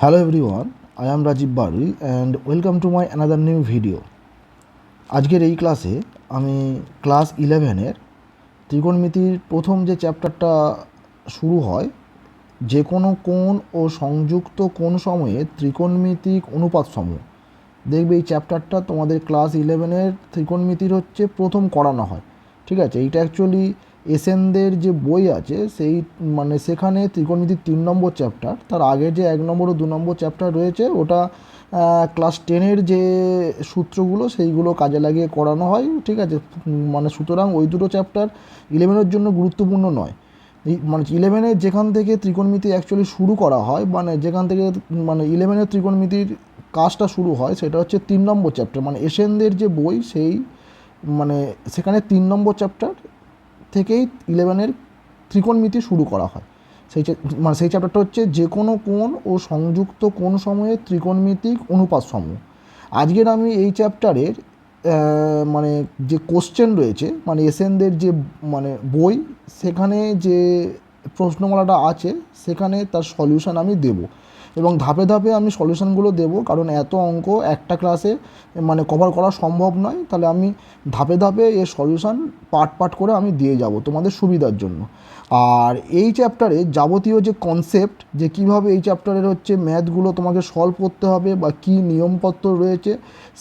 Hello everyone, I am Rajiv Bari and welcome to my another new video. আজকের এই ক্লাসে আমি class 11-এর ত্রিকোণমিতির প্রথম যে চ্যাপ্টারটা শুরু হয়, যে কোনো কোণ ও সংযুক্ত কোণ সময়ে ত্রিকোণমিতিক অনুপাত সমূহ, দেখবে এই চ্যাপ্টারটা তোমাদের ক্লাস 11-এর ত্রিকোণমিতির হচ্ছে প্রথম করানো হয়। ঠিক আছে, এইটা অ্যাকচুয়ালি এসএনদের যে বই আছে সেই সেখানে ত্রিকোণমিতির 3 নম্বর চ্যাপ্টার, তার আগে যে 1 নম্বর ও 2 নম্বর চ্যাপ্টার রয়েছে ওটা ক্লাস 10-এর যে সূত্রগুলো সেইগুলো কাজে লাগিয়ে করানো হয়। ঠিক আছে, সুতরাং ওই দুটো চ্যাপ্টার 11-এর জন্য গুরুত্বপূর্ণ নয়। 11-এর যেখান থেকে ত্রিকোণমিতি অ্যাকচুয়ালি শুরু করা হয়, যেখান থেকে 11-এর ত্রিকোণমিতির কাজটা শুরু হয় সেটা হচ্ছে 3 নম্বর চ্যাপ্টার, এশিয়ানদের যে বই সেই সেখানে 3 নম্বর চ্যাপ্টার থেকেই 11-এর ত্রিকোণমিতি শুরু করা হয়। সেই চ্যাপ্টারটা হচ্ছে যে কোনো কোণ ও সংযুক্ত কোণ সময়ে ত্রিকোণমিতিক অনুপাত সমূহ। আজকের আমি এই চ্যাপ্টারের যে কোশ্চেন রয়েছে, এসএনদের যে বই, সেখানে যে প্রশ্নমালাটা আছে সেখানে তার সলিউশন আমি দেব এবং ধাপে ধাপে আমি সলিউশনগুলো দেব, কারণ এত অঙ্ক একটা ক্লাসে কভার করা সম্ভব নয়। তাহলে আমি ধাপে ধাপে এর সলিউশন পার্ট করে আমি দিয়ে যাব তোমাদের সুবিধার জন্য। আর এই চ্যাপ্টারে যাবতীয় যে কনসেপ্ট, যে কীভাবে এই চ্যাপ্টারের হচ্ছে ম্যাথগুলো তোমাকে সলভ করতে হবে বা কী নিয়মপত্র রয়েছে,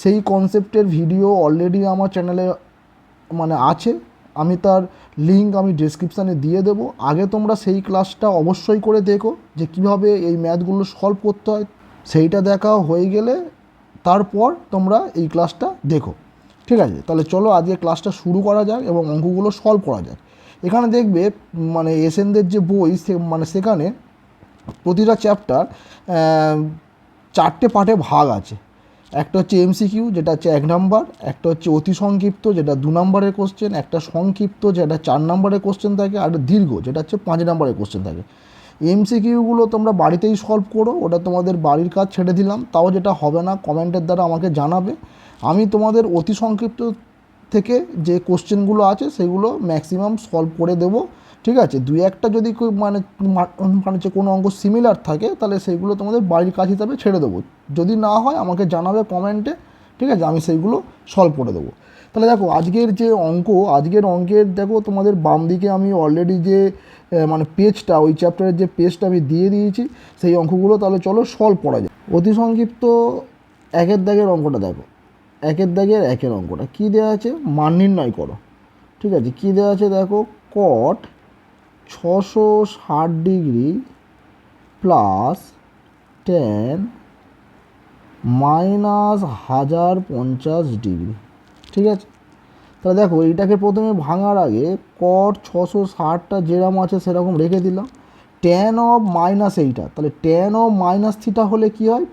সেই কনসেপ্টের ভিডিও অলরেডি আমার চ্যানেলে আছে। আমি তার লিঙ্ক আমি ডেসক্রিপশানে দিয়ে দেবো। আগে তোমরা সেই ক্লাসটা অবশ্যই করে দেখো যে কীভাবে এই ম্যাথগুলো সলভ করতে হয়। সেইটা দেখা হয়ে গেলে তারপর তোমরা এই ক্লাসটা দেখো। ঠিক আছে, তাহলে চলো আজকে ক্লাসটা শুরু করা যাক এবং অঙ্কগুলো সলভ করা যাক। এখানে দেখবে এসএনদের যে বই সেখানে প্রতিটা চ্যাপ্টার 4টে পার্টে ভাগ আছে। একটা হচ্ছে এমসিকিউ, যেটা হচ্ছে 1 নাম্বার, একটা হচ্ছে অতি সংক্ষিপ্ত যেটা 2 নম্বরের কোশ্চেন, একটা সংক্ষিপ্ত যেটা 4 নম্বরের কোশ্চেন থাকে, আর দীর্ঘ যেটা হচ্ছে 5 নম্বরের কোশ্চেন থাকে। এমসিকিউগুলো তোমরা বাড়িতেই সলভ করো, ওটা তোমাদের বাড়ির কাজ ছেড়ে দিলাম। তাও যেটা হবে না কমেন্টের দ্বারা আমাকে জানাবে। আমি তোমাদের অতি সংক্ষিপ্ত থেকে যে কোশ্চেনগুলো আছে সেগুলো ম্যাক্সিমাম সলভ করে দেবো। ঠিক আছে, 2-1টা যদি কোনো অঙ্ক সিমিলার থাকে তাহলে সেইগুলো তোমাদের বাড়ির কাজ হিসাবে ছেড়ে দেবো। যদি না হয় আমাকে জানাবে কমেন্টে। ঠিক আছে, আমি সেইগুলো সলভ করে দেবো। তাহলে দেখো আজকের যে আজকের অঙ্কের দেখো তোমাদের বাম দিকে আমি অলরেডি যে পেজটা, ওই চ্যাপ্টারের যে পেজটা আমি দিয়ে দিয়েছি সেই অঙ্কগুলো। তাহলে চলো সলভ করা যায়। অতি সংক্ষিপ্ত 1-এর দাগের অঙ্কটা দেখো। 1-এর দাগের 1-এর অঙ্কটা কী দেওয়া আছে, মান নির্ণয় করো। ঠিক আছে, কী দেওয়া আছে দেখো, কট 660 degree plus tan minus 1050 degree. ঠিক আছে, তাহলে দেখো এইটাকে প্রথমে ভাঙার আগে কট 660টা যেরকম আছে সেরকম রেখে দিলাম। ট্যান অফ মাইনাস এইটা, তাহলে ট্যান অফ মাইনাস থিটা হলে কী হয়,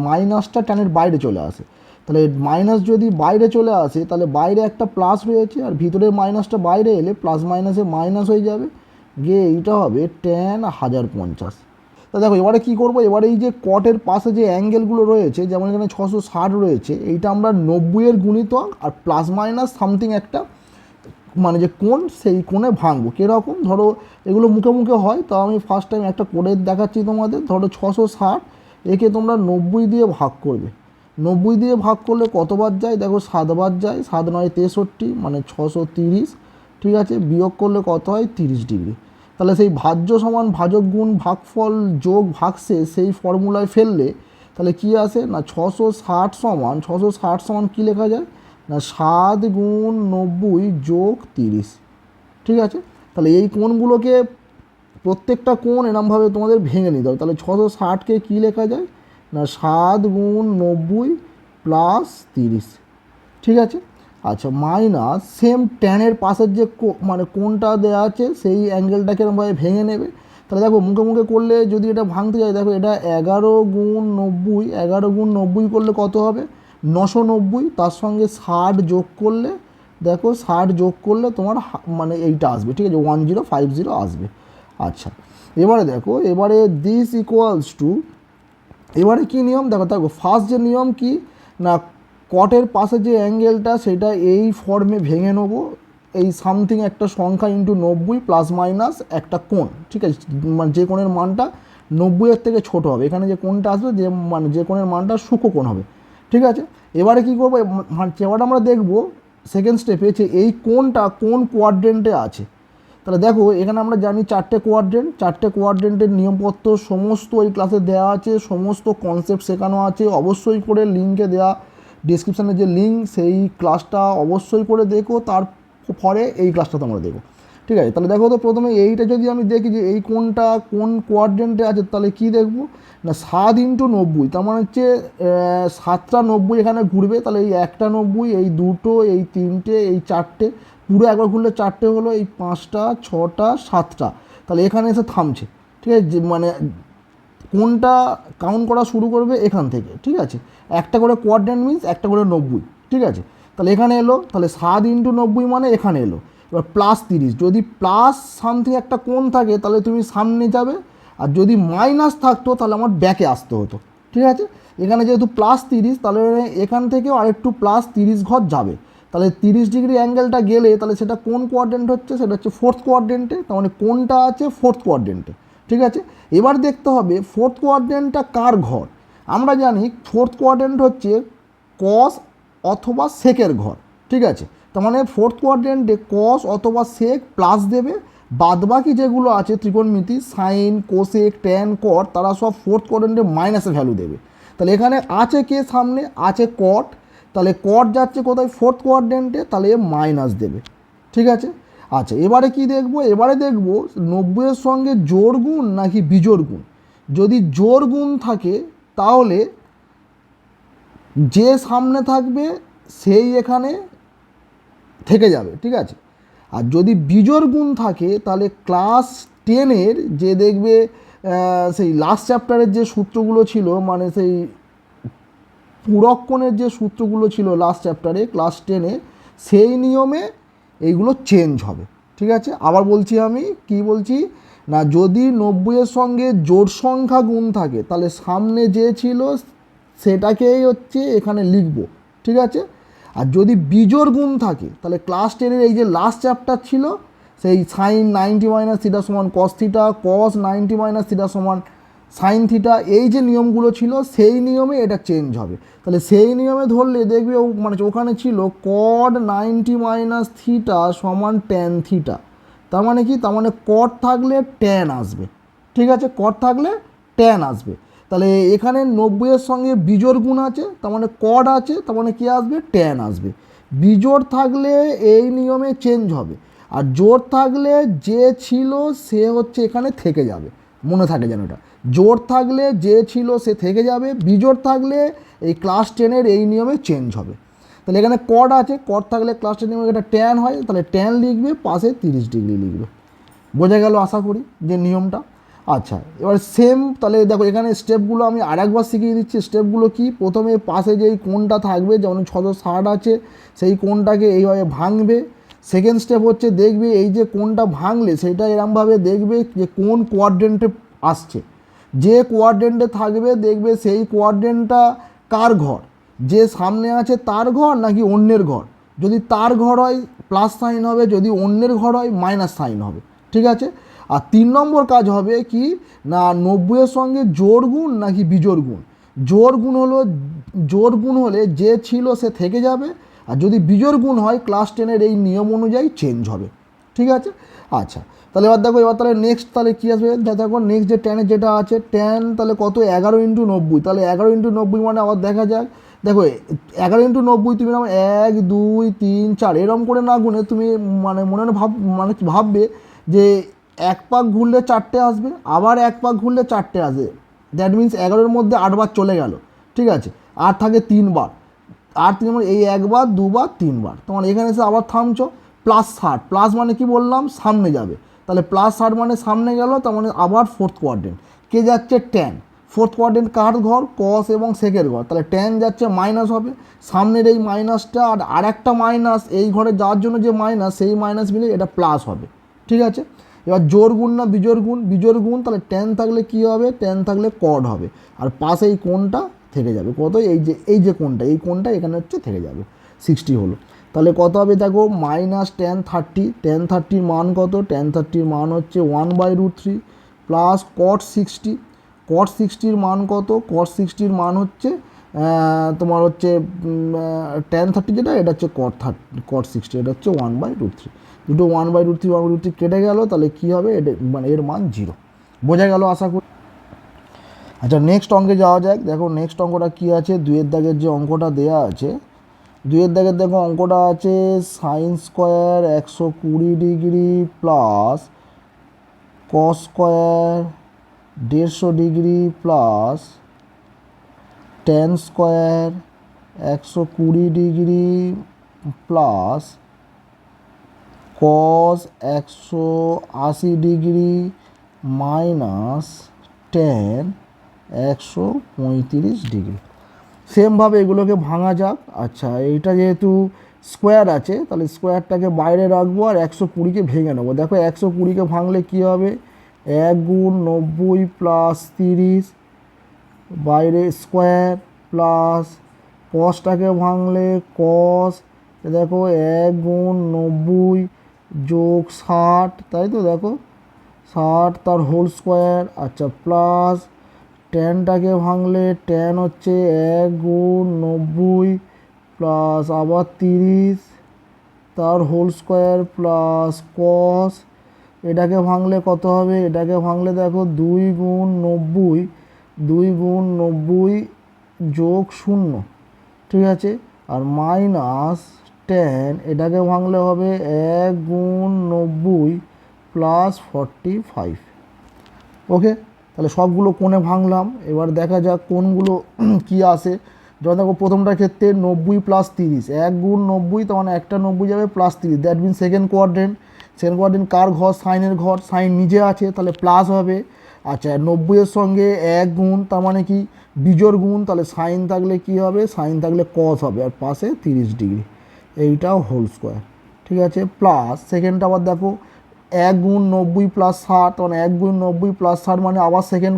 মাইনাসটা ট্যানের বাইরে চলে আসে। তাহলে মাইনাস যদি বাইরে চলে আসে তাহলে বাইরে একটা প্লাস রয়েছে, আর ভিতরের মাইনাসটা বাইরে এলে প্লাস মাইনাসে মাইনাস হয়ে যাবে, গিয়ে এইটা হবে ট্যান 1050। তা দেখো এবারে কী করবো, এবারে এই যে কটের পাশে যে অ্যাঙ্গেলগুলো রয়েছে, যেমন এখানে 660 রয়েছে, এইটা আমরা 90-এর গুণিতক আর প্লাস মাইনাস সামথিং একটা যে কোণ, সেই কোণে ভাঙবো। কীরকম, ধরো এগুলো মুখে মুখে হয়, তাও আমি ফার্স্ট টাইম একটা করে দেখাচ্ছি তোমাদের। ধরো 660, একে তোমরা 90 দিয়ে ভাগ করবে। 90 দিয়ে ভাগ করলে কতবার যায় দেখো, 7বার যায়। 7-9 63, 630। ঠিক আছে, বিয়োগ করলে কত হয়, 30 ডিগ্রি। তাহলে সেই ভাজ্য সমান ভাজক গুণ ভাগফল যোগ ভাগশেষ সেই ফর্মুলায় ফেললে তাহলে কী আসে না, 660 সমান কী লেখা যায় না, 7 গুণ 90 যোগ 30। ঠিক আছে, তাহলে এই কোণগুলোকে প্রত্যেকটা কোণ এরমভাবে তোমাদের ভেঙে নিতে হবে। তাহলে 660কে কী লেখা যায় না, 7 গুণ 90 প্লাস 30। ঠিক আছে, আচ্ছা, মাইনাস সেম ট্যানের পাশের যে কোণটা দেওয়া আছে সেই অ্যাঙ্গেলটাকে এরকমভাবে ভেঙে নেবে। তাহলে দেখো মুখে মুখে করলে যদি এটা ভাঙতে যায়, দেখো এটা 11 গুণ 90, 11 গুণ 90 করলে কত হবে, 990। তার সঙ্গে 60 যোগ করলে দেখো, 60 যোগ করলে তোমার এইটা আসবে। ঠিক আছে, 1050 আসবে। আচ্ছা, এবারে দেখো, এবারে দিস ইকুয়ালস টু, এবারে কী নিয়ম দেখো, ফার্স্ট যে নিয়ম কি না, কটের পাশে যে অ্যাঙ্গেলটা সেটা এই ফর্মে ভেঙে নেবো, এই সামথিং একটা সংখ্যা ইন্টু 90 প্লাস মাইনাস একটা কোণ। ঠিক আছে, যে কোণের মানটা 90-এর থেকে ছোট হবে, এখানে যে কোণটা আসবে যে মানে যে কোণের মানটা সূক্ষ্ম কোণ হবে, ঠিক আছে। এবারে কী করবো, এবারে আমরা দেখবো সেকেন্ড স্টেপে যে এই কোণটা কোন কোয়াড্রেন্টে আছে। তাহলে দেখো এখানে আমরা জানি চারটে কোয়াড্রেন্টের নিয়মপত্র সমস্ত এই ক্লাসে দেওয়া আছে, সমস্ত কনসেপ্ট শেখানো আছে, অবশ্যই করে লিঙ্কে দেওয়া ডিসক্রিপশানে যে লিঙ্ক সেই ক্লাসটা অবশ্যই করে দেখো, তারপরে এই ক্লাসটা তোমরা দেখো, ঠিক আছে। তাহলে দেখো তো প্রথমে এইটা যদি আমি দেখি যে এই কোনটা কোন কোয়াড্রেন্টে আছে, তাহলে কি দেখবো না 7 × 90, তার মানে হচ্ছে 7টা 90 এখানে ঘুরবে, তাহলে এই একটা 90, এই দুটো, এই তিনটে, এই চারটে, পুরো একবার ঘুরলে চারটে হলো, এই 5টা 6টা 7টা, তাহলে এখানে এসে থামছে, ঠিক আছে। মানে কোনটা কাউন্ট করা শুরু করবে এখান থেকে, ঠিক আছে। একটা করে কোয়াড্রেন্ট মিনস একটা করে 90, ঠিক আছে। তাহলে এখানে এলো, তাহলে 7 × 90 মানে এখানে এলো। এবার +30, যদি প্লাস সামথিং একটা কোণ থাকে তাহলে তুমি সামনে যাবে, আর যদি মাইনাস থাকতো তাহলে আমার ব্যাকে আসতে হতো, ঠিক আছে। এখানে যেহেতু +30, তাহলে এখান থেকেও আরেকটু +30 ঘর যাবে, তাহলে 30 ডিগ্রি অ্যাঙ্গেলটা গেলে তাহলে সেটা কোন কোয়াড্রেন্ট হচ্ছে, সেটা হচ্ছে 4th কোয়াড্রেন্টে, তার মানে কোনটা আছে 4th কোয়াড্রেন্টে, ঠিক আছে। এবার দেখতে হবে 4th কোয়াড্রেন্টটা কার ঘর। আমরা জানি 4th কোয়াড্রেন্ট হচ্ছে কস অথবা সেকের ঘর, ঠিক আছে। তার মানে 4th কোয়াড্রেন্টে কস অথবা সেক প্লাস দেবে, বাদবাকি যেগুলো আছে ত্রিকোণমিতি সাইন কোসেক ট্যান কট, তারা সব 4th কোয়াড্রেন্টে মাইনাসে ভ্যালু দেবে। তাহলে এখানে আছে কে সামনে, আছে কট, তাহলে কট যাচ্ছে কোথায় 4th কোয়াড্রেন্টে, তাহলে মাইনাস দেবে, ঠিক আছে। আচ্ছা এবারে কি দেখব, এবারে দেখব 90-এর সঙ্গে জোড় গুণ নাকি বিজোড় গুণ। যদি জোড় গুণ থাকে তাহলে যে সামনে থাকবে সেই এখানে থেকে যাবে, ঠিক আছে। আর যদি বিজোড় গুণ থাকে তাহলে ক্লাস 10-এর যে দেখবে সেই লাস্ট চ্যাপ্টারের যে সূত্রগুলো ছিল, মানে সেই পূরক কোণের যে সূত্রগুলো ছিল লাস্ট চ্যাপ্টারে ক্লাস 10-এ, সেই নিয়মে এইগুলো চেঞ্জ হবে, ঠিক আছে। আবার বলছি, আমি কি বলছি না, যদি 90-এর সঙ্গে জোড় সংখ্যা গুণ থাকে তাহলে সামনে যে ছিল সেটাকেই হচ্ছে এখানে লিখব, ঠিক আছে। আর যদি বিজোড় গুণ থাকে তাহলে ক্লাস 10-এর এই যে লাস্ট চ্যাপ্টার ছিল সেই সাইন 90 - থিটা সমান কস থিটা, কস 90 - থিটা সমান সাইন থিটা, এই যে নিয়মগুলো ছিল সেই নিয়মে এটা চেঞ্জ হবে। তাহলে সেই নিয়মে ধরলে দেখবে মানে ওখানে ছিল কড 90 - থিটা সমান ট্যান থিটা, তার মানে কি, তার মানে কট থাকলে ট্যান আসবে, ঠিক আছে, কট থাকলে ট্যান আসবে। তাহলে এখানে 90-এর সঙ্গে বিজোড় গুণ আছে, তার মানে কড আছে, তার মানে কী আসবে, ট্যান আসবে। বিজোড় থাকলে এই নিয়মে চেঞ্জ হবে, আর জোড় থাকলে যে ছিল সে হচ্ছে এখানে থেকে যাবে, মনে থাকে যেন এটা। জোড় থাকলে যে ছিল সে থেকে যাবে, বিজোড় থাকলে এই ক্লাস 10-এর এই নিয়মে চেঞ্জ হবে। তাহলে এখানে কড আছে, কড থাকলে ক্লাস 10 নিয়মে এটা ট্যান হয়, তাহলে ট্যান লিখবে, পাশে 30 ডিগ্রি লিখবে। বোঝা গেল আশা করি যে নিয়মটা। আচ্ছা এবার সেম, তাহলে দেখো এখানে স্টেপগুলো আমি আরেকবার শিখিয়ে দিচ্ছি। স্টেপগুলো কি, প্রথমে পাশে যেই কোণটা থাকবে, যেমন 660 আছে, সেই কোণটাকে এইভাবে ভাঙবে। সেকেন্ড স্টেপ হচ্ছে দেখবে এই যে কোণটা ভাঙলে সেটা এরমভাবে দেখবে যে কোন কোয়াড্রেন্টে আসছে, যে কোয়াড্রেন্টে থাকবে দেখবে সেই কোয়াড্রেন্টটা কার ঘর, যে সামনে আছে তার ঘর নাকি অন্যের ঘর। যদি তার ঘর হয় প্লাস সাইন হবে, যদি অন্যের ঘর হয় মাইনাস সাইন হবে, ঠিক আছে। আর 3 নম্বর কাজ হবে কি না 90-এর সঙ্গে জোড় গুণ নাকি বিজোড় গুণ। জোড় গুণ হলে যে ছিল সে থেকে যাবে, আর যদি বিজোড় গুণ হয় ক্লাস 10-এর এই নিয়ম অনুযায়ী চেঞ্জ হবে, ঠিক আছে। আচ্ছা তাহলে এবার দেখো, এবার তাহলে নেক্সট তাহলে কী আসবে, দেখো নেক্সট যে ট্যানের যেটা আছে ট্যান, তাহলে কত 11 × 90, তাহলে 11 × 90 মানে আবার দেখা যাক। দেখো 11 × 90 তুমি 1 2 3 4 এরকম করে না গুনে তুমি মানে মনে ভাববে যে এক পাক ঘুরলে 4টে আসবে, আবার এক পাক ঘুরলে 4টে আসবে, দ্যাট মিন্স 11-এর মধ্যে 8বার চলে গেল, ঠিক আছে। আর থাকে 3বার, আর 3 মানে এই 1বার 2বার 3বার, তোমার এখানে এসে আবার থামছো। +60, প্লাস মানে কি বললাম সামনে যাবে, তাহলে +60 মানে সামনে গেল, তার মানে আবার 4th কোয়াড্রেন্ট কে যাচ্ছে ট্যান। 4th কোয়াড্রেন্ট কার ঘর, কস এবং সেকের ঘর, তাহলে ট্যান যাচ্ছে মাইনাস হবে, সামনের এই মাইনাসটা আর আরেকটা মাইনাস এই ঘরে যাওয়ার জন্য যে মাইনাস, সেই মাইনাস মিলে এটা প্লাস হবে, ঠিক আছে। এবার জোড় গুণ না বিজোড় গুণ, বিজোড় গুণ, তাহলে ট্যান থাকলে কী হবে, ট্যান থাকলে কড হবে, আর পাশে এই কোণটা থেকে যাবে কত, এই যে কোণটা, এই কোণটা এখানে হচ্ছে থেকে যাবে 60 হলো। তাহলে কত হবে দেখো -tan 30, tan 30-র মান কত, tan 30-র মান হচ্ছে 1/√3 প্লাস cot 60, কট 60 মান কত? কট 60 মান হচ্ছে তোমার হচ্ছে tan 30 যেটা, এটা হচ্ছে কট 60, এটা হচ্ছে 1/√3। দুটো 1/√3 কেটে গেল, তাহলে কী হবে? এটা মানে এর মান 0। বোঝা গেল আশা করি। আচ্ছা, নেক্সট অঙ্কে যাওয়া যাক। দেখো নেক্সট অঙ্কটা কী আছে, 2-এর দাগের যে অঙ্কটা দেয়া আছে, 2-এর দাগের দেখো অঙ্কটা আছে sine square 120 plus cos square 150 plus tan square 120 plus cos 180 minus tan 135। সেমভাবে এগুলোকে ভাঙা যাক। আচ্ছা, এইটা যেহেতু স্কোয়ার আছে, তাহলে স্কোয়ারটাকে বাইরে রাখবো আর 120কে ভেঙে নেবো। দেখো 120কে ভাঙলে কী হবে? 1 গুণ 90 প্লাস 30 বাইরে স্কোয়ার প্লাস কসটাকে ভাঙলে কস, দেখো 1 গুণ 90 যোগ 60, তাই তো, দেখো 60 তার হোল স্কোয়ার। আচ্ছা, প্লাস ট্যানটাকে ভাঙলে ট্যান হচ্ছে 1 গুণ 90 প্লাস আবার 30 তার হোল স্কোয়ার প্লাস কস, এটাকে ভাঙলে কত হবে? এটাকে ভাঙলে দেখো 2 গুণ 90 যোগ 0, ঠিক আছে, আর মাইনাস ট্যান, এটাকে ভাঙলে হবে 1 গুণ 90 প্লাস 45। ওকে, তাহলে সবগুলো কোণে ভাঙলাম। এবার দেখা যাক কোনগুলো কি আসে। যখন দেখো প্রথমটার ক্ষেত্রে 90 প্লাস 30, 1 গুণ 90, তার মানে একটা 90 যাবে plus 30, that mean second quadrant. Second quadrant কার ঘর? সাইনের ঘর। সাইন নিজে আছে, তাহলে প্লাস হবে। আচ্ছা, 90-এর সঙ্গে 1 গুণ, তার মানে কি বিজোড় গুণ, তাহলে সাইন থাকলে কি হবে? সাইন থাকলে কস হবে, আর পাশে 30°, এইটাও হোল স্কোয়ার, ঠিক আছে, প্লাস সেকেন্ডটা আবার দেখো 1 গুণ 90 প্লাস 60, মানে 1 গুণ 90 প্লাস 60 মানে আবার সেকেন্ড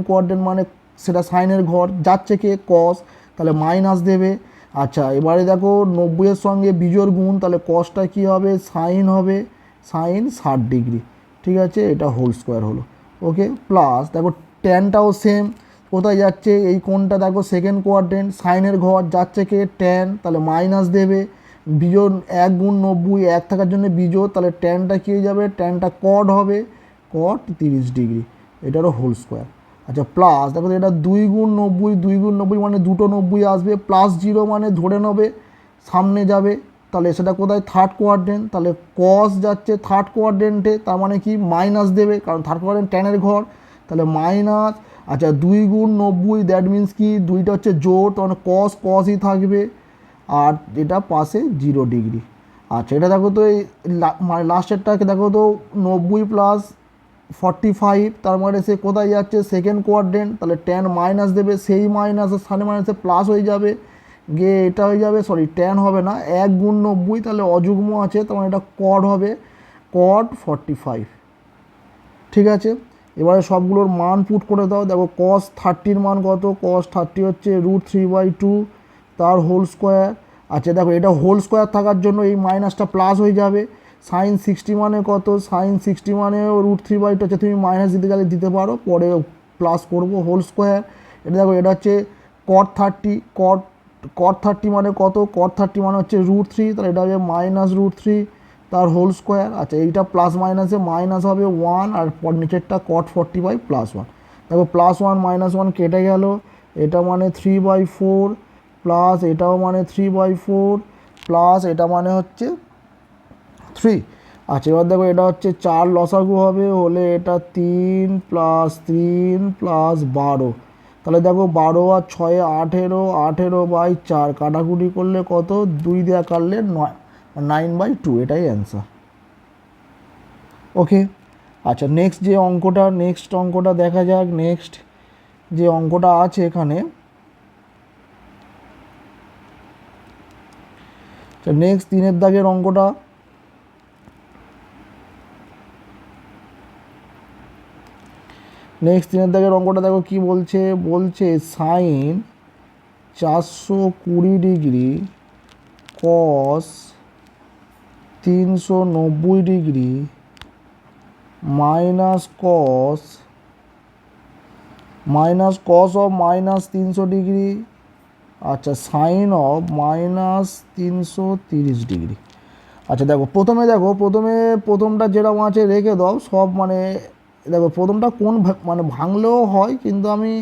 কোয়াড্রেন্ট মানে সেটা সাইনের ঘর, যাচ্ছে কে? কস, তাহলে মাইনাস দেবে। আচ্ছা, এবারে দেখো 90-এর সঙ্গে বিজোড় গুণ, তাহলে কসটা কী হবে? সাইন হবে, সাইন 60°, ঠিক আছে, এটা হোল স্কোয়ার হলো। ওকে, প্লাস দেখো ট্যানটাও সেম, কোথায় যাচ্ছে? এই কোণটা দেখো সেকেন্ড কোয়াড্রেন্ট, সাইনের ঘর, যাচ্ছে কে? ট্যান, তাহলে মাইনাস দেবে। বিজোড় 1 গুণ 90, 1 থাকার জন্য বিজোড়, তাহলে ট্যানটা কী হয়ে যাবে? ট্যানটা কট হবে, কট 30°, এটারও হোল স্কোয়ার। আচ্ছা, প্লাস দেখো এটা 2 গুণ 90 মানে দুটো 90 আসবে, প্লাস 0 মানে ধরে নেবে সামনে যাবে, তাহলে সেটা কোথায়? থার্ড কোয়াড্রেন্ট, তাহলে কস যাচ্ছে থার্ড কোয়াড্রেন্টে, তার মানে কি মাইনাস দেবে, কারণ থার্ড কোয়াড্রেন্ট ট্যানের ঘর, তাহলে মাইনাস। আচ্ছা, 2 গুণ 90, দ্যাট মিন্স কি? দুইটা হচ্ছে জোড়, তার মানে কসই থাকবে, আর এটা পাশে 0°। আচ্ছা, এটা দেখো তো এই মানে লাস্টেরটাকে দেখো তো 90 প্লাস 45, তার মানে সে কোথায় যাচ্ছে? সেকেন্ড কোয়াড্রেন্ট, তাহলে ট্যান মাইনাস দেবে, সেই মাইনাসের সামনে মাইনাসে প্লাস হয়ে যাবে, গিয়ে এটা হয়ে যাবে, সরি ট্যান হবে না, 1 গুণ 90, তাহলে অযুগ্ম আছে, তখন এটা কট হবে, কট 45, ঠিক আছে। এবারে সবগুলোর মান পুট করে দাও। দেখো কস 30 মান কত? কস 30 হচ্ছে √3/2 তার হোল স্কোয়ার। আচ্ছা, দেখো এটা হোল স্কোয়ার থাকার জন্য এই মাইনাসটা প্লাস হয়ে যাবে। সাইন 60 মানে কত? সাইন 60 মানে √3/2 হচ্ছে, তুমি মাইনাস দিতে গেলে দিতে পারো, পরে প্লাস করবো, হোল স্কোয়ার। এটা দেখো এটা হচ্ছে কট 30, কট 30 মানে কত? কট 30 মানে হচ্ছে √3, তাহলে এটা হবে মাইনাস √3 তার হোল স্কোয়ার। আচ্ছা, এইটা প্লাস মাইনাসে মাইনাস হবে 1, আর পর নিচেরটা কট 45 প্লাস 1। দেখো +1 -1 কেটে গেল, এটা মানে 3/4 প্লাস এটাও মানে 3/4 প্লাস এটা মানে হচ্ছে 3। আচ্ছা, এবার দেখো এটা হচ্ছে 4 লসাগু হবে, হলে এটা 3 + 3 + 12, তাহলে দেখো 12 আর 6 18, 18/4 কাটাকুটি করলে কত? 2 দিয়ে কাটলে 9/2, এটাই অ্যান্সার। ওকে, আচ্ছা নেক্সট অঙ্কটা দেখা যাক। নেক্সট যে অঙ্কটা আছে এখানে, নেক্সট 3-এর দাগের অঙ্কটা, দেখো কি বলছে। বলছে sine 420° cos 390° minus cos minus cos of minus 300 degree, আচ্ছা সাইন অফ মাইনাস 330 ডিগ্রি। আচ্ছা দেখো প্রথমটা যেরকম আছে রেখে দাও সব, মানে দেখো প্রথমটা কোন মানে ভাঙলেও হয়, কিন্তু আমি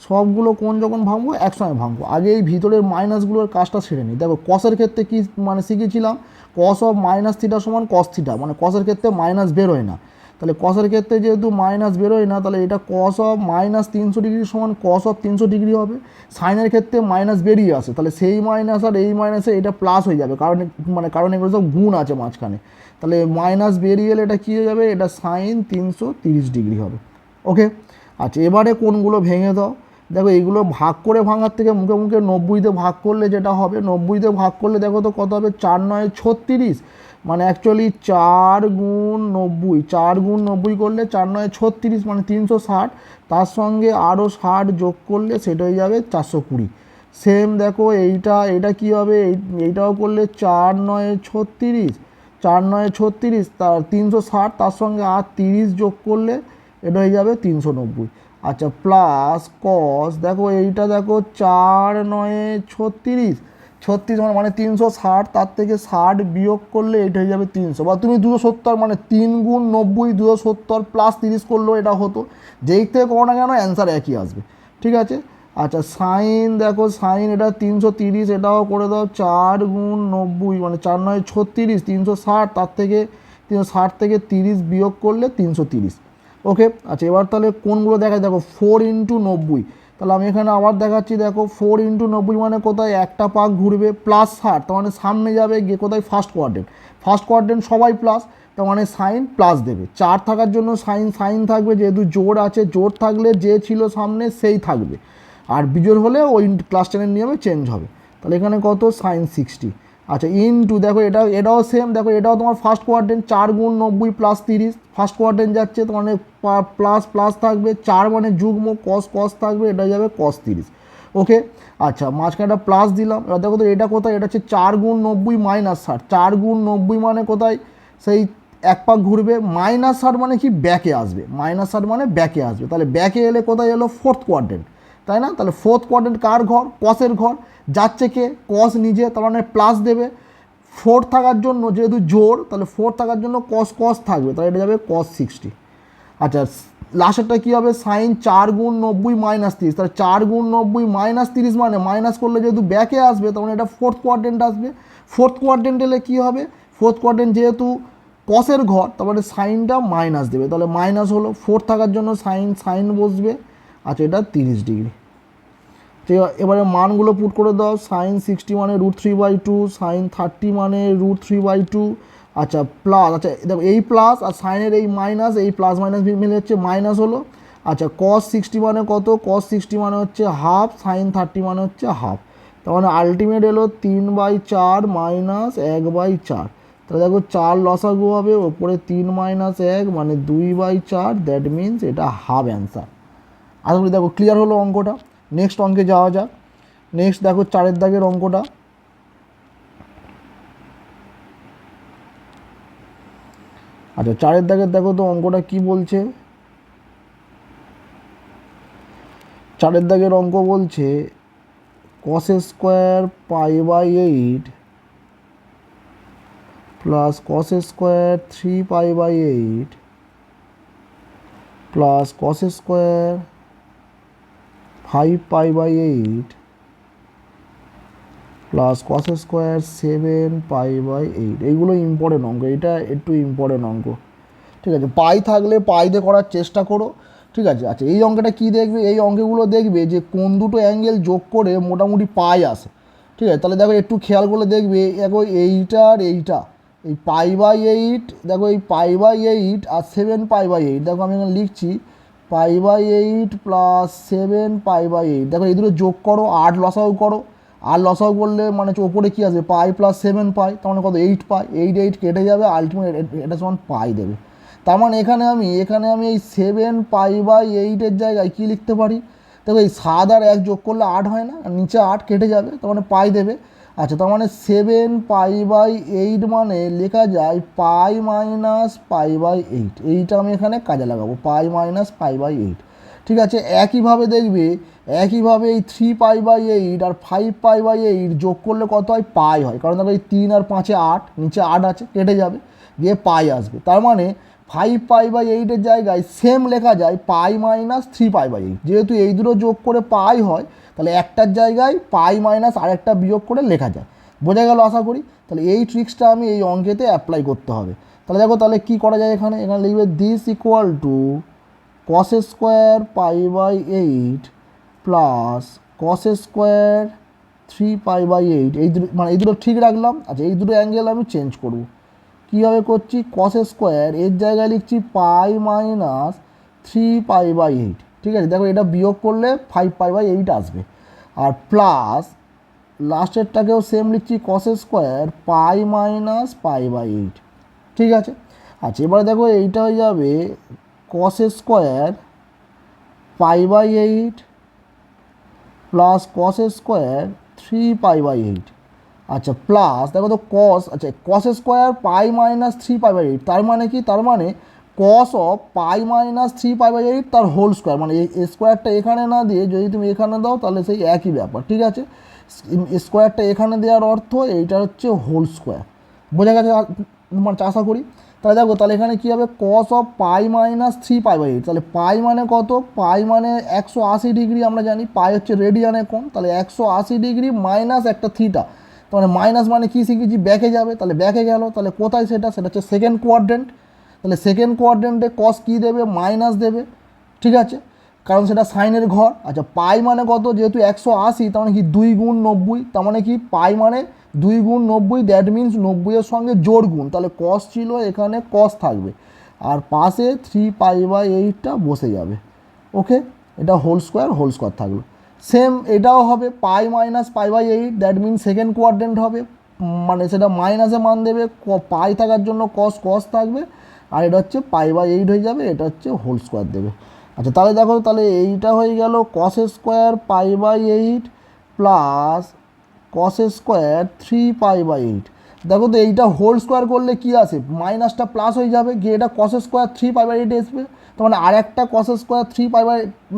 সবগুলো কোন যখন ভাঙবো একসঙ্গে ভাঙবো। আগে এই ভিতরের মাইনাসগুলোর কাজটা সেরে নিই। দেখো কসের ক্ষেত্রে কি মানে শিখেছিলাম, কস অফ মাইনাস থিটা সমান কস থিটা, মানে কসের ক্ষেত্রে মাইনাস বেরোয় না। তাহলে কসের ক্ষেত্রে যেহেতু মাইনাস বেরোয় না, তাহলে এটা কস অফ মাইনাস 300 ডিগ্রি সমান কস অফ 300 ডিগ্রি হবে। সাইনের ক্ষেত্রে মাইনাস বেরিয়ে আসে, তাহলে সেই মাইনাস আর এই মাইনাসে এটা প্লাস হয়ে যাবে, কারণ এগুলো সব গুণ আছে মাঝখানে। তাহলে মাইনাস বেরিয়ে এলে এটা কী হয়ে যাবে, এটা সাইন 330 ডিগ্রি হবে। ওকে, আচ্ছা এবারে কোনগুলো ভেঙে দাও। দেখো এইগুলো ভাগ করে ভাঙার থেকে মুখে মুখে 90তে ভাগ করলে যেটা হবে, 90তে ভাগ করলে দেখো তো কত হবে, 4 9 36, মানে অ্যাকচুয়ালি 4 গুণ 90 করলে 4 9 36 মানে 360, তার সঙ্গে আরও 60 যোগ করলে সেটা হয়ে যাবে 420। সেম দেখো এইটা কী হবে, এইটাও করলে 4 9 36, 4 9 36 তার 360, তার সঙ্গে আর 30 যোগ করলে এটা হয়ে যাবে 390। আচ্ছা প্লাস কস, দেখো এইটা দেখো 4 9 36, 36 মানে 360, তার থেকে 60 বিয়োগ করলে এটা হয়ে যাবে 300, বা তুমি 270 মানে 3 গুণ 90 270 প্লাস 30 করলেও এটা হতো। যেই থেকে করো না কেন অ্যান্সার একই আসবে, ঠিক আছে। আচ্ছা সাইন, দেখো সাইন এটা 330, এটাও করে দাও 4 গুণ 90 মানে 4 9 36, 360, তার থেকে 360 থেকে 30 বিয়োগ করলে 330। ওকে, আচ্ছা এবার তাহলে কোনগুলো দেখায়, দেখো 4 ইন্টু 90, তাহলে আমি এখানে আবার দেখাচ্ছি। দেখো 4 ইন্টু 90 মানে কোথায় একটা পাক ঘুরবে, প্লাস 60, তার মানে সামনে যাবে গিয়ে কোথায় ফার্স্ট কোয়াড্রেন্ট সবাই প্লাস, তার মানে সাইন প্লাস দেবে। 4 থাকার জন্য সাইন থাকবে, যেহেতু জোর আছে, জোর থাকলে যে ছিল সামনে সেই থাকবে, আর বিজোড় হলে ওই ক্লাস 10-এর নিয়মে চেঞ্জ হবে। তাহলে এখানে কত, সাইন 60। আচ্ছা ইনটু, দেখো এটাও সেম, দেখো এটাও তোমার ফার্স্ট কোয়াড্রেন্ট, 4 গুণ 90 প্লাস 30, ফার্স্ট কোয়াড্রেন্ট যাচ্ছে, তো মানে প্লাস থাকবে, 4 মানে যুগ্ম, কস থাকবে, এটা যাবে cos 30। ওকে, আচ্ছা মাঝখানে একটা প্লাস দিলাম। এবার দেখো তো এটা কোথায়, এটা হচ্ছে 4 গুণ 90 মাইনাস 60, 4 গুণ 90 মানে কোথায়, সেই এক পাক ঘুরবে, মাইনাস 60 মানে কি ব্যাকে আসবে, মাইনাস 60 মানে ব্যাকে আসবে, তাহলে ব্যাকে এলে কোথায় এলো, ফোর্থ কোয়াড্রেন্ট, তাই না। তাহলে ফোর্থ কোয়াড্রেন্ট কার ঘর, কসের ঘর, যাচ্ছে কে, কস নিজে, তার মানে প্লাস দেবে। ফোর থাকার জন্য যেহেতু জোর, তাহলে ফোর থাকার জন্য কস থাকবে, তাহলে এটা যাবে cos 60। আচ্ছা লাস্টেরটা কী হবে, সাইন 4 গুণ 90 মাইনাস 30, তাহলে 4 গুণ 90 মাইনাস 30 মানে মাইনাস করলে যেহেতু ব্যাকে আসবে, তখন এটা ফোর্থ কোয়াড্রেন্ট আসবে। ফোর্থ কোয়াড্রেন্ট এলে কী হবে, ফোর্থ কোয়াড্রেন্ট যেহেতু কসের ঘর, তারপরে সাইনটা মাইনাস দেবে, তাহলে মাইনাস হলো, ফোর থাকার জন্য সাইন বসবে। আচ্ছা এটা 30 ডিগ্রি। তো এবারে মানগুলো পুট করে দাও, সাইন 60 মানে √3/2, সাইন 30 মানে √3/2। আচ্ছা প্লাস, আচ্ছা দেখো এই প্লাস আর সাইনের এই মাইনাস, এই প্লাস মাইনাস মিলে হচ্ছে মাইনাস হলো। আচ্ছা cos 60 মানে কত, cos 60 মানে হচ্ছে হাফ, সাইন 30 মানে হচ্ছে হাফ, তার মানে আলটিমেট এলো 3/4 মাইনাস 1/4। তাহলে দেখো 4 লসাগু হবে, ওপরে 3 মাইনাস 1 মানে 2/4, দ্যাট মিনস এটা হাফ অ্যান্সার। আশা করি দেখো ক্লিয়ার হলো অঙ্কটা। নেক্সট অঙ্কে যাওয়া যাক। নেক্সট দেখো 4 দাগের অঙ্কটা। আচ্ছা 4 দাগের দেখো তো অঙ্কটা কি বলছে। 4 দাগের অঙ্ক বলছে cos square π/8 plus cos square 3π/8 plus cos square 5π/8 plus cos square 7π/8। এইগুলো ইম্পর্টেন্ট অঙ্ক, এটা একটু ইম্পর্টেন্ট অঙ্ক, ঠিক আছে। পাই থাকলে পাই দিয়ে করার চেষ্টা করো, ঠিক আছে। আচ্ছা এই অঙ্কটা কী দেখবে, এই অঙ্কগুলো দেখবে যে কোন দুটো অ্যাঙ্গেল যোগ করে মোটামুটি পাই আসে, ঠিক আছে। তাহলে দেখো একটু খেয়াল করে দেখবে, দেখো এইটা আর এইটা, এই π/8, দেখো এই π/8 আর 7π/8, দেখো আমি এখানে লিখছি π/8 প্লাস 7π/8, দেখো এই দুটো যোগ করো, 8 লসাও করো, আর লসাও করলে মানে ওপরে কী আসবে, পাই প্লাস 7π, তার মানে কত 8π, 8 কেটে যাবে, আলটিমেট এটা সমান পাই দেবে। তার মানে এখানে আমি এই 7π/8 জায়গায় কী লিখতে পারি, দেখো এই 7 আর 1 যোগ করলে 8 হয় না, নিচে 8 কেটে যাবে, তার মানে পাই দেবে। আচ্ছা তার মানে 7π/8 মানে লেখা যায় π - π/8, এইটা আমি এখানে কাজে লাগাবো, π - π/8, ঠিক আছে। একইভাবে দেখবে, একইভাবে এই 3π/8 আর 5π/8 যোগ করলে কত হয়? পাই হয়। কারণ দেখো এই 3 আর 5-এ 8, নিচে 8 আছে, কেটে যাবে, দিয়ে পাই আসবে। তার মানে 5π/8-এর জায়গায় সেম লেখা যায় পাই মাইনাস 3π/8। যেহেতু এই দুটো যোগ করে পাই হয়, তাহলে একটার জায়গায় পাই মাইনাস আরেকটা বিয়োগ করে লেখা যায়। বোঝা গেল আশা করি। তাহলে এই ট্রিক্সটা আমি এই অঙ্কেতে অ্যাপ্লাই করতে হবে। তাহলে দেখো, তাহলে কী করা যায়, এখানে লিখবে this equal to cos square π/8 plus cos square 3π/8। এই দুটো মানে এই দুটো ঠিক রাখলাম। আচ্ছা, এই দুটো অ্যাঙ্গেল আমি চেঞ্জ করব। কীভাবে করছি? cos স্কোয়ার এর জায়গায় লিখছি পাই মাইনাস 3π/8। ঠিক আছে, দেখো এটা বিয়োগ করলে 5π/8 আসবে। আর প্লাস লাস্টেরটাকেও সেম লিখছি cos স্কোয়ার পাই মাইনাস π/8। ঠিক আছে। আচ্ছা, এবারে দেখো এইটা হয়ে যাবে cos square π/8 plus cos square 3π/8। আচ্ছা, প্লাস দেখো তো cos, আচ্ছা cos স্কোয়ার পাই মাইনাস 3π/8, তার মানে কি? তার মানে cos অফ পাই মাইনাস 3π/8 তার হোল স্কোয়ার। মানে এই স্কোয়ারটা এখানে না দিয়ে যদি তুমি এখানে দাও তাহলে সেই একই ব্যাপার। ঠিক আছে, স্কোয়ারটা এখানে দেওয়ার অর্থ এইটা হচ্ছে হোল স্কোয়ার। বোঝা গেছে মানে আশা করি। তাহলে দেখো, তাহলে এখানে কী হবে? cos of pi minus 3π/8। তাহলে পাই মানে কত? পাই মানে 180 ডিগ্রি, আমরা জানি পাই হচ্ছে রেডিয়ানে কোণ। তাহলে 180 ডিগ্রি মাইনাস একটা থিটা। তার মানে মাইনাস মানে কী শিখেছি? ব্যাকে যাবে। তাহলে ব্যাকে গেল, তাহলে কোথায় সেটা? সেটা হচ্ছে সেকেন্ড কোয়াড্রেন্ট। তাহলে সেকেন্ড কোয়াড্রেন্টে কস কী দেবে? মাইনাস দেবে। ঠিক আছে, কারণ সেটা সাইনের ঘর। আচ্ছা, পাই মানে কত? যেহেতু 180, তার মানে কি 2 গুণ 90। তার মানে কি পাই মানে 2 গুণ 90, দ্যাট মিনস 90-এর সঙ্গে জোড় গুণ। তাহলে কস ছিল, এখানে কস থাকবে, আর পাশে 3π/8টা বসে যাবে। ওকে, এটা হোল স্কোয়ার থাকলো। সেম এটাও হবে pi minus π/8, that means second quadrant হবে। মানে সেটা মাইনাসে মান দেবে, পাই থাকার জন্য কস থাকবে, আর এটা হচ্ছে π/8 হয়ে যাবে, এটা হচ্ছে হোল স্কোয়ার দেবে। আচ্ছা, তাহলে দেখো, তাহলে এইটা হয়ে গেল cos square π/8 plus cos square 3π/8। দেখো তো, এইটা হোল স্কোয়ার করলে কি আসে? মাইনাসটা প্লাস হয়ে যাবে, গিয়ে এটা cos স্কোয়ার 3π/8 আসবে। তার মানে আর একটা cos স্কোয়ার 3π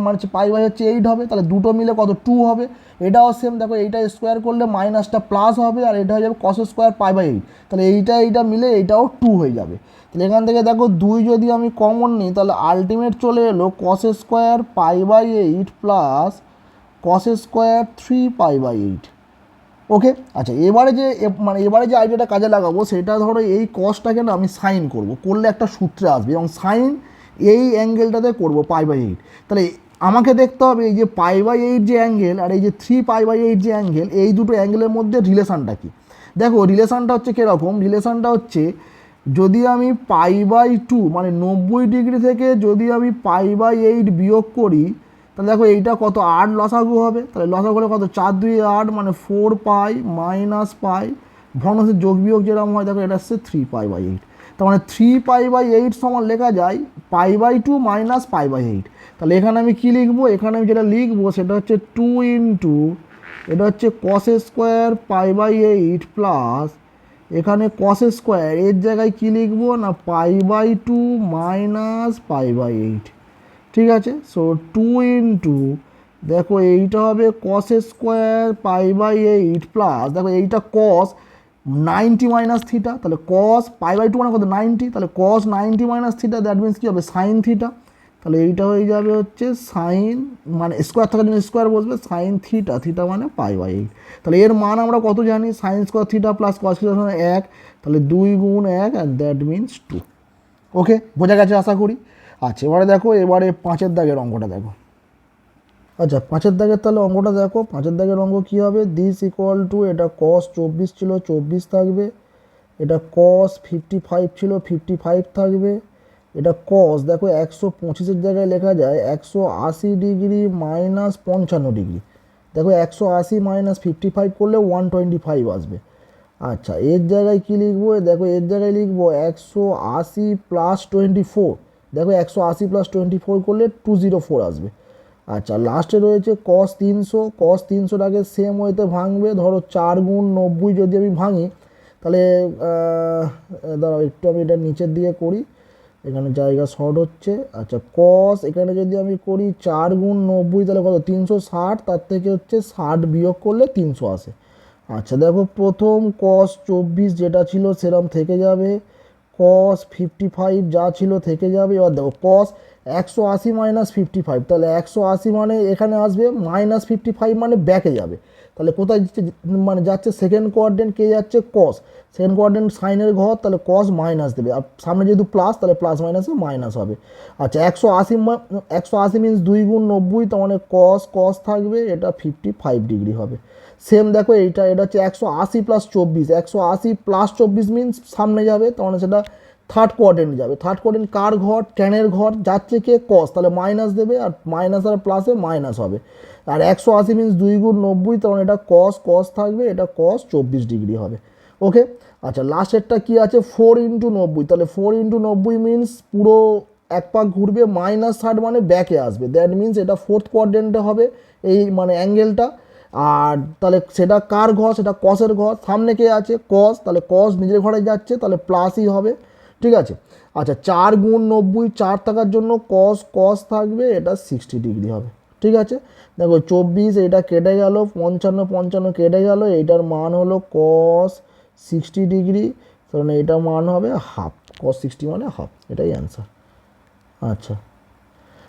মানে পাই হচ্ছে 8 হবে। তাহলে দুটো মিলে কত? 2 হবে। এটাও সেম, দেখো এইটা স্কোয়ার করলে মাইনাসটা প্লাস হবে, আর এটা হয়ে যাবে cos স্কোয়ার π/8। তাহলে এইটা মিলে এইটাও 2 হয়ে যাবে। তাহলে এখান থেকে দেখো 2 যদি আমি কমন নিই, তাহলে আলটিমেট চলে এলো cos square π/8 plus cos square 3π/8। Okay. আচ্ছা, এবারে যে আইডিয়াটা কাজে লাগাবো, সেটা ধরো এই কসটাকে না আমি সাইন করব, করলে একটা সূত্রে আসবে, এবং সাইন এই অ্যাঙ্গেলটাতে করব π/8। তাহলে আমাকে দেখতে হবে এই যে π/8 যে অ্যাঙ্গেল আর এই যে 3π/8 যে অ্যাঙ্গেল, এই দুটো অ্যাঙ্গেলের মধ্যে রিলেশানটা কী। দেখো, রিলেশানটা হচ্ছে কীরকম? রিলেশানটা হচ্ছে, যদি আমি π/2 মানে 90 ডিগ্রি থেকে যদি আমি π/8 বিয়োগ করি, তাহলে দেখো এইটা কত? 8 লসাগু হবে। তাহলে লসাগু হলে কত? 4 2 8, মানে 4π মাইনাস পাই, ভগ্নাংশের যোগ বিয়োগ যেরকম হয়, দেখো এটা হচ্ছে 3π/8। তার মানে 3π/8 সমান লেখা যায় π/2 মাইনাস π/8। তাহলে এখানে আমি কী লিখবো? এখানে আমি যেটা লিখবো সেটা হচ্ছে 2 ইন্টু, এটা হচ্ছে cos স্কোয়ার π/8 প্লাস, এখানে cos স্কোয়ার এর জায়গায় কী লিখবো না? π/2 মাইনাস π/8। ঠিক আছে, সো 2 ইন্টু, দেখো এইটা হবে cos স্কোয়ার π/8 প্লাস, দেখো এইটা cos 90 মাইনাস থিটা। তাহলে cos π/2 মানে কত? 90। তাহলে cos 90 minus theta, that means কী হবে? Sine theta. তাহলে এইটা হয়ে যাবে হচ্ছে সাইন, মানে স্কোয়ার থাকার জন্য স্কোয়ার বসবে, সাইন থিটা মানে π/8। তাহলে এর মান আমরা কত জানি? Sine square theta plus cos theta মানে 1। তাহলে 2 গুণ 1, অ্যান্ড দ্যাট মিনস 2। ওকে, বোঝা গেছে আশা করি। আচ্ছা, এবারে দেখো, এবারে 5-এর দাগের অঙ্কটা দেখো। আচ্ছা, 5-এর দাগের তাহলে অঙ্কটা দেখো। 5-এর দাগের অঙ্ক কী হবে? দিস ইকুয়াল টু, এটা cos 24 ছিল, 24 থাকবে। এটা cos 55 ছিল, 55 থাকবে। এটা cos, দেখো 125-এর জায়গায় লেখা যায় 180 ডিগ্রি মাইনাস 55 ডিগ্রি। দেখো 180 মাইনাস 55 করলে 125 আসবে। আচ্ছা, এর জায়গায় কী লিখবো? দেখো এর জায়গায় লিখবো 180 প্লাস 24। দেখো 180 প্লাস 24 করলে 204 আসবে। আচ্ছা, লাস্টে রয়েছে cos 300। cos 300টাকে সেম ওয়েতে ভাঙবে। ধরো 4 গুণ 90 যদি আমি ভাঙি, তাহলে দাঁড়াও একটু আমি এটা নিচের দিকে করি। এখানে জায়গা শর্ট হচ্ছে। আচ্ছা কস এখানে যদি আমি করি 4 গুণ 90 তাহলে কত 360, তার থেকে হচ্ছে 60 বিয়োগ করলে 300 আসে। আচ্ছা দেখো প্রথম কস 24 যেটা ছিল সেরকম থেকে যাবে, কস 55 যা ছিল থেকে যাবে। এবার দেখো কস 180 মাইনাস 55, তাহলে 180 মানে এখানে আসবে, মাইনাস 55 মানে ব্যাকে যাবে। তাহলে কোথায় মানে যাচ্ছে সেকেন্ড কোয়াড্রেন্ট, কে যাচ্ছে কস, সেকেন্ড কোয়াড্রেন্ট সাইনের ঘর, তাহলে কস মাইনাস দেবে, আর সামনে যেহেতু প্লাস তাহলে প্লাস মাইনাসে মাইনাস হবে। আচ্ছা 180 মিনস 2 গুণ 90, তার মানে কস কস থাকবে, এটা 55 ডিগ্রি হবে। সেম দেখো এটা হচ্ছে 180 প্লাস 24, 180 প্লাস 24 মিনস সামনে যাবে, তার মানে সেটা থার্ড কোয়াড্রেন্ট যাবে। থার্ড কোয়াড্রেন্ট কার ঘর, ট্যানের ঘর, যাচ্ছে কে কস, তাহলে মাইনাস দেবে, আর মাইনাস আর প্লাসে মাইনাস হবে। আর 180 মিনস 2 গুণ 90, তখন এটা কস কস থাকবে, এটা কস 24 ডিগ্রি হবে। ওকে। আচ্ছা লাস্টেরটা কি আছে 4 ইন্টু 90, তাহলে 4 ইন্টু 90 মিনস পুরো এক পাক ঘুরবে, মাইনাস 60 মানে ব্যাকে আসবে, দ্যাট মিনস এটা ফোর্থ কোয়াড্রেন্টে হবে এই মানে অ্যাঙ্গেলটা। আর তাহলে সেটা কার ঘর, সেটা কসের ঘর, সামনে কে আছে কস, তাহলে কস নিজের ঘরে যাচ্ছে, তাহলে প্লাসই হবে। ঠিক আছে। আচ্ছা 4 গুণ 90, 4 থাকার জন্য কস কস থাকবে, এটা 60 ডিগ্রি হবে। ঠিক আছে। দেখো 24 এটা কেটে গেল, 55 55 কেটে গেল, এইটার মান হলো কস 60 ডিগ্রি, কারণ এটার মান হবে হাফ, কস 60 মানে হাফ, এটাই অ্যান্সার। আচ্ছা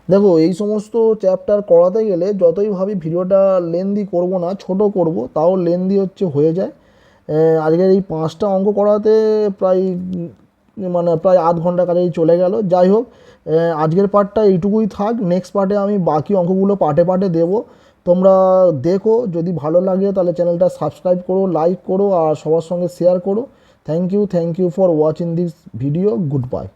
দেখো এই সমস্ত চ্যাপ্টার করাতে গেলে যতই ভাবি ভিডিওটা লেন্দি করব না, ছোট করব, তাও লেন্দি হচ্ছে হয়ে যায়। আজকের এই 5টা অঙ্ক করাতে প্রায় মানে প্রায় আধ ঘন্টা কাছেই চলে গেল। যাই হোক আজকের পার্টটা এইটুকুই থাক, নেক্সট পার্টে আমি বাকি অঙ্কগুলো পার্টে পার্টে দেবো। তোমরা দেখো, যদি ভালো লাগে তাহলে চ্যানেলটা সাবস্ক্রাইব করো, লাইক করো, আর সবার সঙ্গে শেয়ার করো। Thank you for watching this video. Good bye.